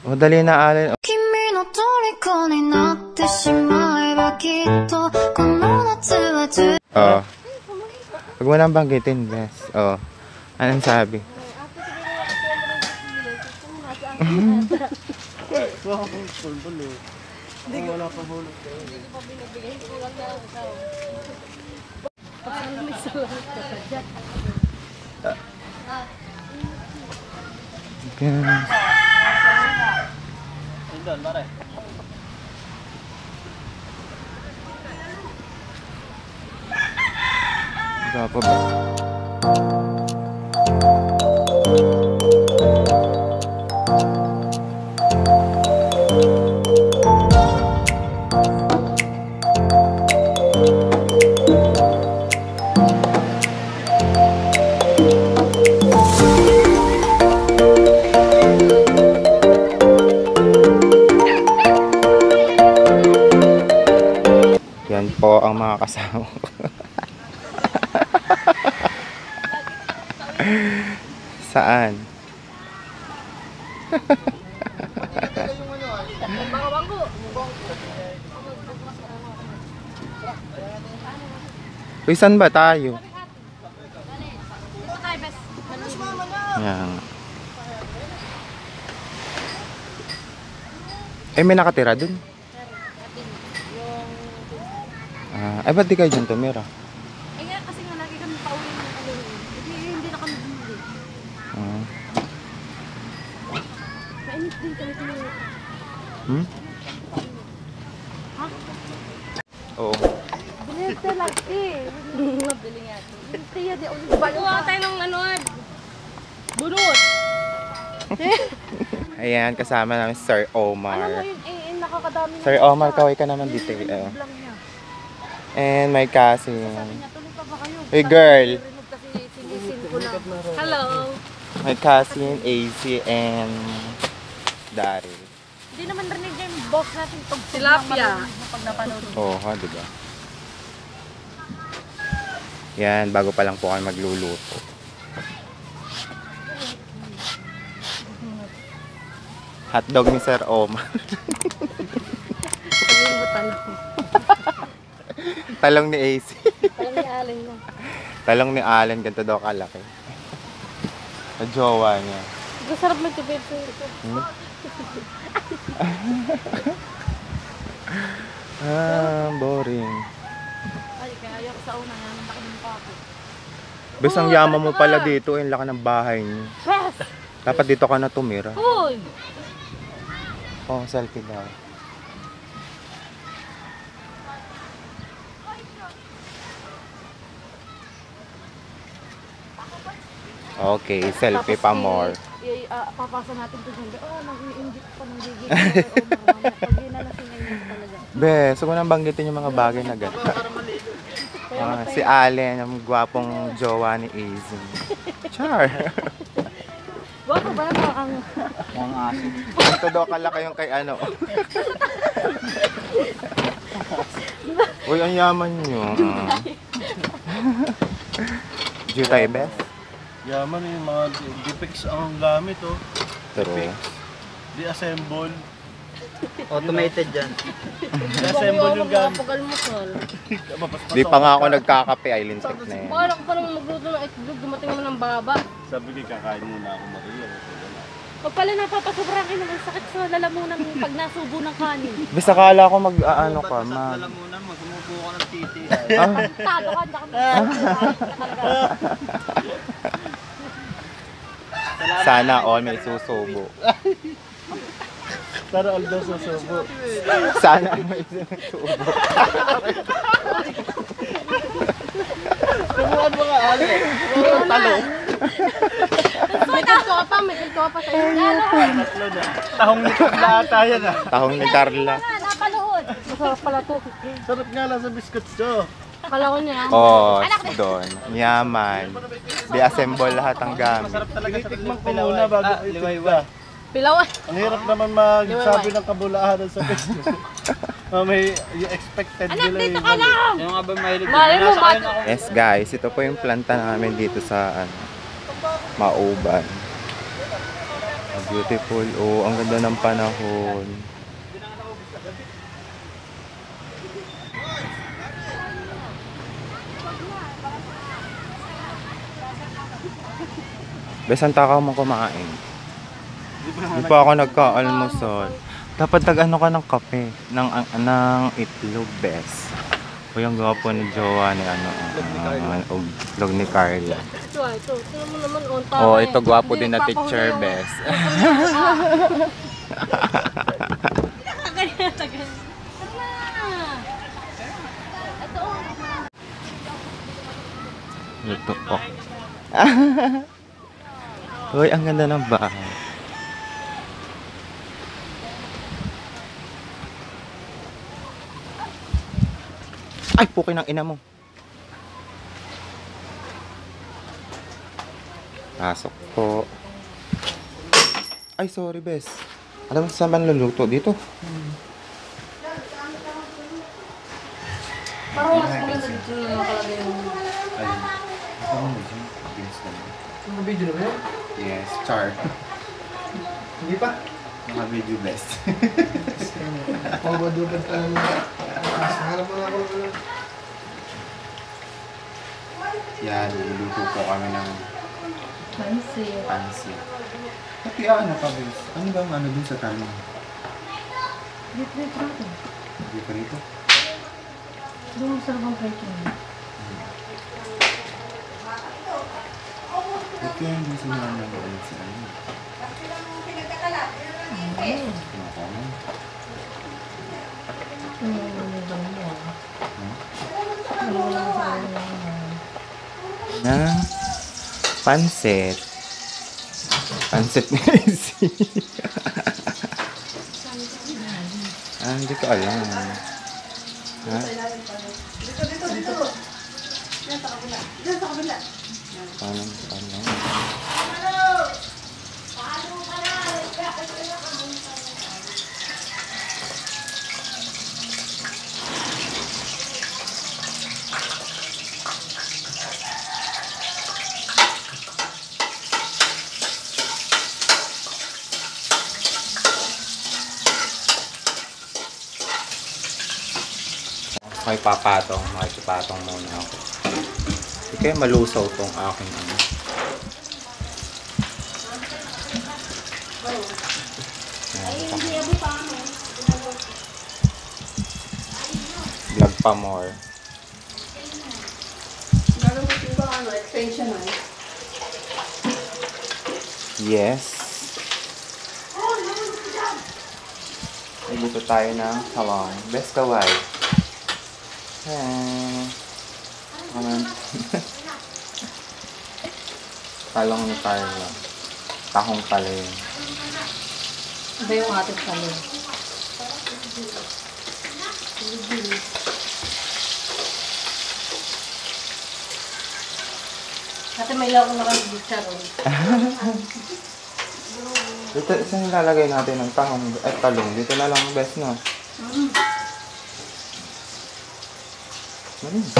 O, dali na, Allen. Oh. Huwag mo nang banggitin, Bes. Oh. Anong sabi? Wala pa hulog. Gwapo ba? Yan po ang mga kasama ko. Saan? Uy, saan ba tayo? Yan. Eh, may nakatira dun? Ay, ba't di kayo dyan tumira? Eh nga, kasi nga lagi kami pauwi ng ano. Hindi na kami bumili. Mainit din kami tumira. Ha? Oo. Bilis na lagi. Mabili nga ito. Kaya di ulit. Baluha tayo ng ano. Bunot. Ayan, kasama namin Sir Omar. Alam mo yun, nakakadami na. Sir Omar, kaway ka naman dito. And my cousin. Sabi niya, tuloy pa ba kayo? Hey girl. Kasi sinisin ko lang. Hello. My cousin, AC, and Daryl. Hindi naman rinig niya yung boss natin pag Tilapia. Pag napanood. Oo, ha, diba? Yan, bago pa lang po kami magluluto. Hotdog ni Sir Omar. Sabihin mo talong. Talong ni AC. Talong ni Allen lang. Talong ni Allen, ganito daw kalaki. Sa jowa niya. Masarap magtipid po ito. Boring. Ay, kaya ayaw ko sa una nga, nang laki ng papo. Bes, ang yaman mo pala dito, yung laki ng bahay niyo. Yes! Dapat dito ka na tumira. Uy! Oh, selfie daw. Okay, selfie pa more. Papasa natin ito dyan. Oh, nag-i-inject pa ng gigit. Pag ginalasing ngayon talaga. Bes, huwag mo nang banggitin yung mga bagay na gano'n. Si Allen, ang gwapong jowa ni Azin. Char! Gwapo ba na ang... Ang asin. Ito daw kalaki yung kay ano. Uy, ang yaman nyo. Jutay, Bes? Yaman yung mga defects ang gamit, oh. True. Di-assemble. Automated dyan. Di-assemble yung gamit. Pag-almusal. Di pa nga ako nagkakape, Islandtech na yan. Parang magluto ng itlog, dumating naman ng baba. Sabi ko, kakain muna ako, Maria. Pag pala napapasobrang kayo naman sakit sa lalamunan pag nasubo ng kanin. Bes, akala ko mag-ano ka, Lalamunan, magumupo ka ng titi. Tado ka, hindi ka Sana all may susubo. Sana all daw susubo. Sana may susubo. Kumuhan mo nga, Ali. Talong. May ganito ka pa, may ganito ka pa sa inyo. Tatlo na. Tahong ni Carla ata yan, ah. Tahong ni Carla. Napaluhod. Masarap pala to. Sarap nga lang sa biscuits, jo. Akala ko niya. Oh, doon. Yaman. Di-assemble lahat ang gamit. Masarap talaga sa tikman ko muna bago itigda. Pilawan. Ang hirap naman magsabi ng kabulaanan sa Facebook. May yung expected Anak, nila dito ka yung lang! Yung nga ba mahilig? Mali mo ba? Yes guys, ito po yung planta namin dito sa Mauban. Beautiful. Oh, ang ganda ng panahon. Besan takaw mo kumain. Di pa ako nagka-almusal. Dapat tag-ano ka ng kape, ng itlog, bes. O yung gwapo ni Jowa ni itlog ni Carla. Ito mo naman on Oh, ito gwapo din na teacher, bes. Ito, oh. Hoy, ang ganda ng bahay. Ay, pukin ng ina mo. Pasok po. Ay, sorry, bes. Alam mo saan ba naluluto dito? Parang mas maganda dito na nakalagay yung... Ayun. Ito mo dito. Ano video na yun? Yes, char. Hindi pa? Naka-video best. Pabadubad ka lang nila. Harap mo na ako lang. Yan, luluto po kami ng Pansit. pansit. Pati ano pa, bes? Ano ba ang ano dun sa talong? Dito. Hindi pa rito. Doon sa bang kayo. Ba't kaya hindi sila nag-ulit sa ano? Kumakain. Na pansit. Pansit ni Izzy. Hindi ko alam. Ha? Paano? Makikipatong muna ako. Hindi kaya malusaw tong aking ano. Vlog pa more. Extension Yes. Naguto tayo ng talong. Best kaway. Talong ni Carla. Tahong pala yun. Iba yung ating kami. Ate, may lako na kang bicharon. Dito, saan nilalagay natin ng tahong at talong? Dito na lang best, no? Malis.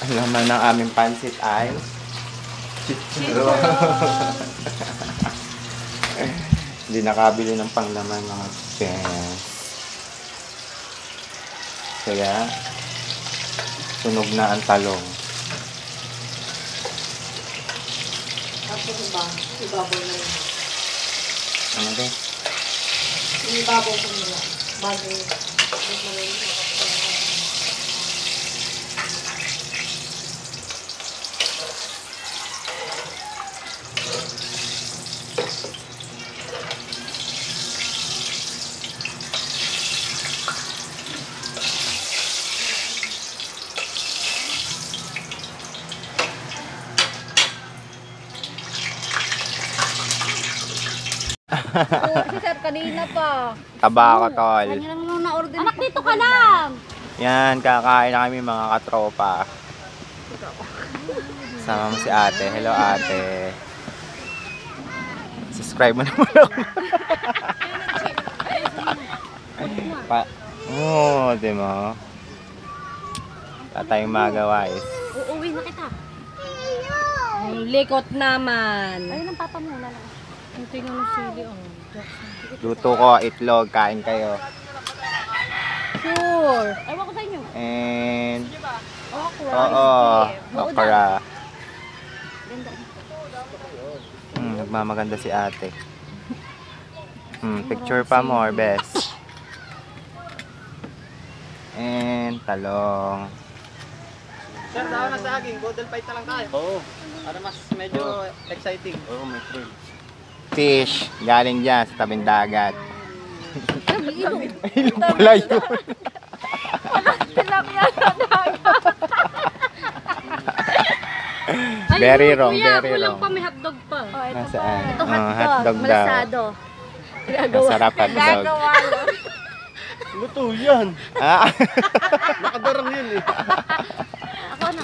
Ang laman ng aming pansit ay chichiro. Hindi nakabili ng panglaman mga chens. Kaya sunog na ang talong. Tapos iba, ibabaw na yun. Ano ba? Ibabaw ko nila. Bago si sir kanina pa. Taba ako, tol. Kanya lang nung na-order. Anak, dito ka lang! Yan, kakain na kami mga katropa. Sama mo si ate. Hello, ate. Subscribe mo naman ako. Oo, di mo? Wala tayong magawa is. Uuwi na kita. Ang likot naman. Ayun ang papa mo. Lala. Ang tingnan ng sili, oh. Luto ko, itlog, kain kayo. Sure. Ewan ko sa inyo. And, Okra. oo, Maudan. okra. Ganda. Nagmamaganda si ate. Picture pa more, best. And, talong. Sir, daw na sa akin. Golden fight na lang tayo. Oo. Para mas medyo exciting. Oo, may thrill. Fish, galing dyan sa tabing dagat. Ilong. Ilong pala yun. Tilapia sa dagat. Very wrong, Kuya, very kulang wrong. pa, may hotdog pa. Oh, ito Nasaan? pa. Ito Hotdog daw. Malasado. Masarap hotdog. Luto yan. Ah, Nakadarang yun eh. Ako na.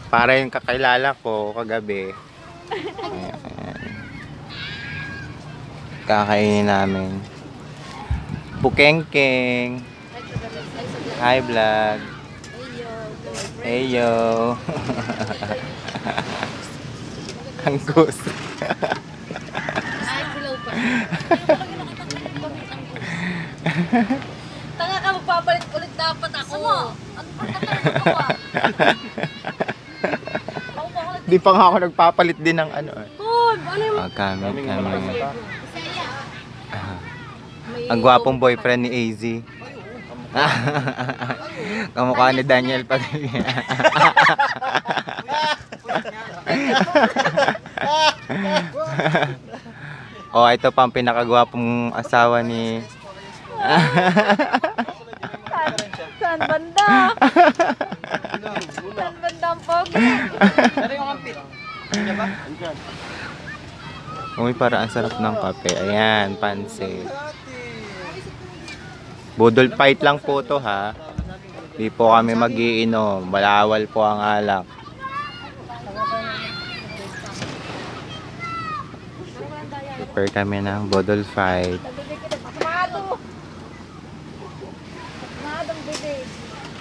para yung kakilala ko kagabi. Ayan. Kakainin namin. Bukengkeng. Hi vlog. Heyo. Anggus. Ay, kulaw pa. Tanga ka, magpapalit ulit dapat ako. Ano ba talaga Di pa nga ako nagpapalit din ng ano. Hoy, ano yung... Kami. May Ang gwapong boyfriend ni AZ. Kamukha ni Daniel Padilla. Oh, ito pa ang pinakagwapong asawa ni... Saan banda? Saan banda ang pogi? Pero yung ampit. Diyan ba? Andyan. Uy, para ang sarap ng kape. Ayan, pansit. Budol fight lang po to ha. Di po kami mag-iinom. Balawal po ang alak. Prepare kami ng budol fight. Mado. Madong bebe.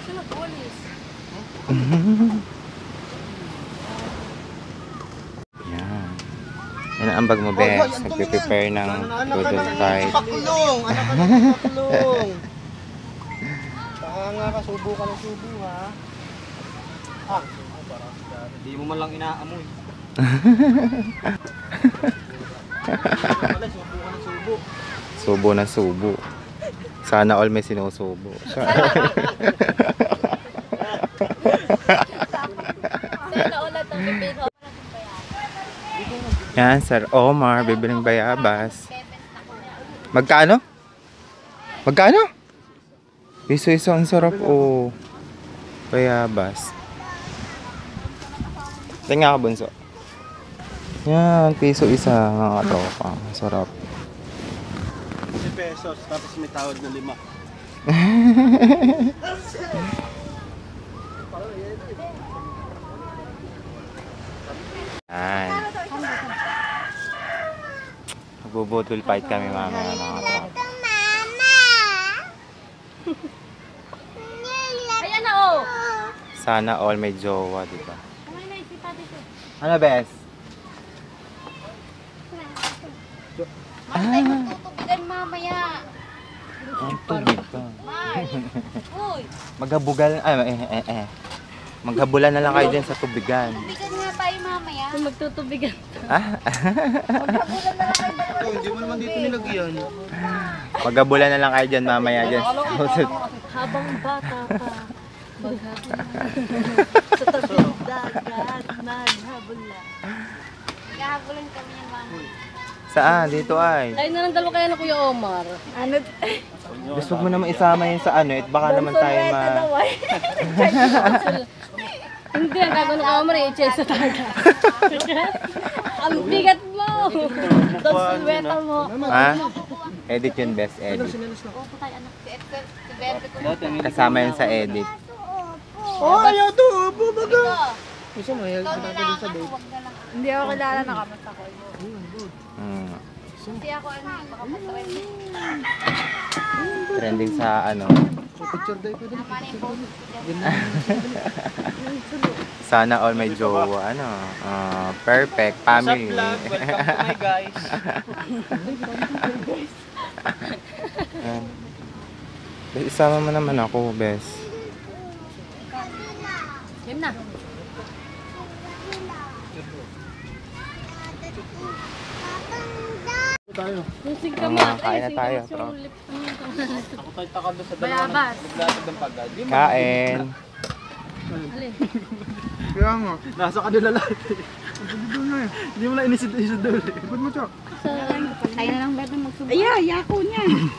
Sino polis? Yan. Yan ang ambag mo, Bes. Nagpe-prepare ng budol fight. Pakulong! Anak ka ng pakulong! Baka nga ka, subo ka ng subo ha. Hindi mo man lang inaamoy. Wala, subo ka ng subo. Subo na subo. Sana all may sinusubo. Sana ulit ang bebe. Yan, Sir Omar, bibiling bayabas. Magkano? Magkano? Piso-iso, ang sarap oh. Bayabas. Tingnan ka, bunso. Yan, piso-isa. Mga katoka. Ang sarap. 10 pesos, tapos may tawad na 5. Yan. Magbubudol fight kami mamaya mga katoka. Ayan na oh. Sana all may jowa, di ba? Kamay na isipa dito. Ano, Bes? Mama tayo magtutubigan mamaya. Ang tubig ka. Mar. Uy. Maghabugal, maghabulan na lang kayo dyan sa tubigan. Tubigan nga tayo mamaya. Kung magtutubigan. Maghabulan na lang kayo dalawa. Hindi mo naman dito nilagyan. Maghabulan na lang kayo dyan mamaya dyan. Habang bata pa. Maghabula. Sa tabi ng dagat, maghabula. Maghahabulan kami yan mamaya. Saan? Dito ay. Tayo na lang dalawa kaya na Kuya Omar. Ano? Gusto mo naman isama yun sa ano, baka naman tayo Hindi, ang gagawin ng Omar eh, i-chase sa taga. Ang bigat mo! Tapos sulweta mo. Ha? Edit yun, best edit. Opo tayo anak. Si Bebe ko. Kasama yun sa edit. Oh, ayaw to! Bumaga! Gusto mo, ikaw na lang. Huwag na lang. Hindi ako kilala na kamata ko. Kasi ako ano, baka mag-trend. Trending sa ano. Picture day ko din. Tama na yung poses ko dyan. Sana all may jowa. Ano? Perfect family. Welcome to my guys. Ayan. Bes, isama mo naman ako, Bes. Game na. Tayo. Musig ka Mga ma. kain na tayo, Yung bro. lip. Ako tayo taka doon sa Bayabas. naglatag ng pagod. Di mo. Kain. Alin? Kaya nga. Nasa kanila lahat. Hindi mo na inisid-isid doon. Ba't mo, Chok? Tayo na lang ba ito magsubo? Yako niya. Hindi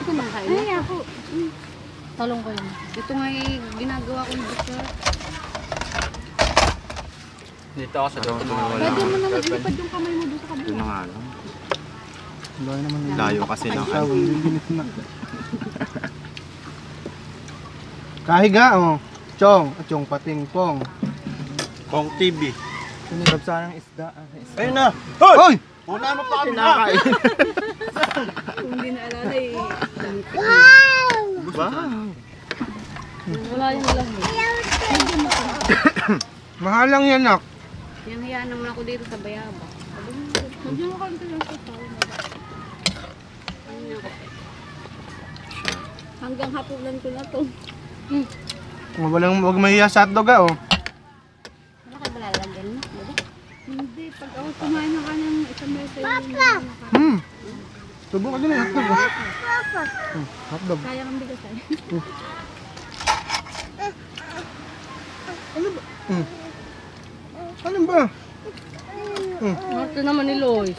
ko makain. Ay, yako. Talong ko lang. Ito nga yung ginagawa kong butter. Dito ako sa loob. Pwede mo naman ilipad yung kamay mo doon sa Ito kabila. na nga lang. Layo naman yun. Layo kasi ng Ikaw, ano. linis na. Kahiga, oh. Chong, at yung pating pong. Kong TV. Sinirap sana ng isda. Ayun na. Hoy! Una mo pa kami na. Kung hindi naalala eh. Wala yung lang eh. Mahalang yan, nak. Yung hayaan naman ako dito sa bayaba. Sabi mo kanta lang sa tao. Hanggang hapunan ko na to. Wag mahiya sa hotdog, ah, oh. Wala ka ba lalagyan mo? Hindi, pag ako kumain ng kanyang isang beses. Papa! Subukan din yung hotdog, oh. Hotdog. Kaya kang bigas ay. Ano ba? Ito naman ni Lois.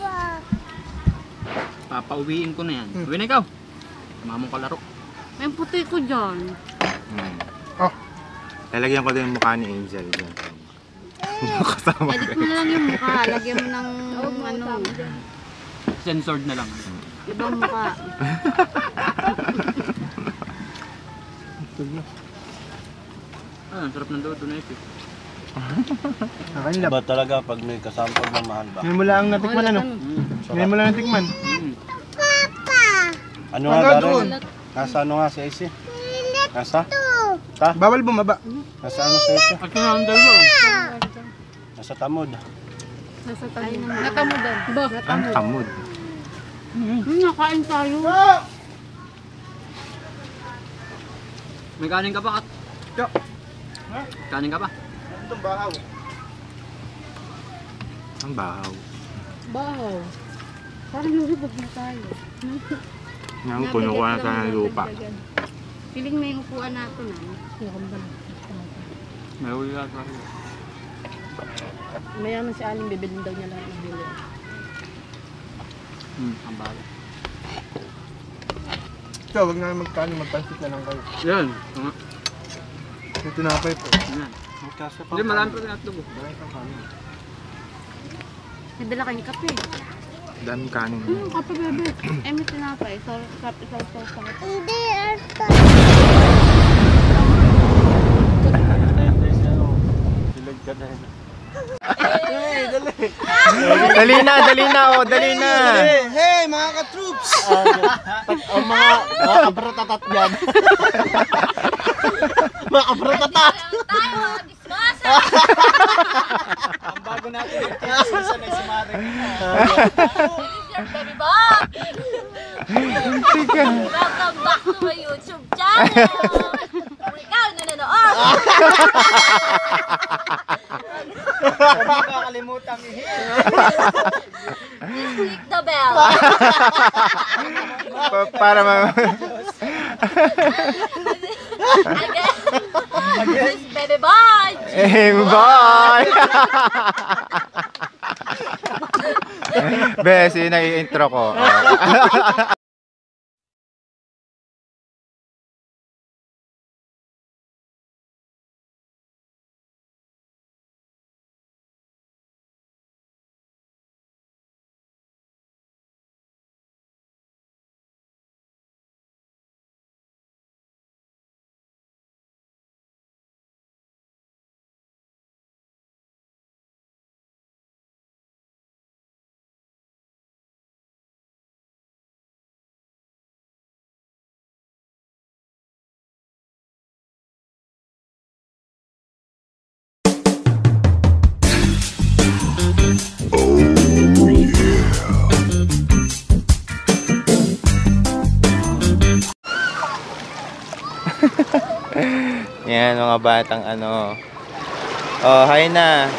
Papauwiin ko na yan. Uwi na ikaw. Tama mong kalaro. May puti ko dyan. Oh. Lalagyan ko din yung mukha ni Angel dyan. Kasama. Edit mo na lang yung mukha. Lagyan mo ng ano, Censored na lang. ibang mukha. Ah, ang sarap ng dodo na ito. Akin lang. Ba talaga pag may kasama pagmamahal ba? Ngayon mo lang natikman, ano? Ngayon mo lang natikman. Ano nga Hanggang darin? doon. Nasa ano nga si AC? Nasa? Bawal bumaba. Nasa ano si AC? At yung ang dalawa. Nasa tamod. Nasa tayo naman. Nakamudan. Ba? Ang kamod. Nakain tayo. May kanin ka ba? Kanin ka ba? Itong bahaw. Ang bahaw. Bahaw. Parang lulubog na tayo. Ngayon, puno ko na tayo ng lupa. Piling may upuan natin ah. May huli ka sa Mayaman si Aling, bibilin daw niya lahat ng hilo. ang bahala. So, wag na magkano, magpansit na lang kayo. Yan. Tama. Yung tinapay po. Yan. Hindi, marami pa rin hotdog. Nabila kayo kape. Daming kanin. Kape bebe. Eh, may tinapay. Sarap isaw-saw sa kape. Bilog ka na yun. Dali na, oh, dali na. Hey, mga ka-troops! Ang mga kabratatat yan. Mga kabratatat! Ang bago natin yung season ay si Mare. Baby Bob! Welcome back to my YouTube channel! Kung ikaw nanonood! Huwag mo kakalimutan i-hit. Click the bell! Para ma... Again! This is Baby Boy! Bye! Bes, yun na yung intro ko. Yan, mga batang ano. Oh, hi na.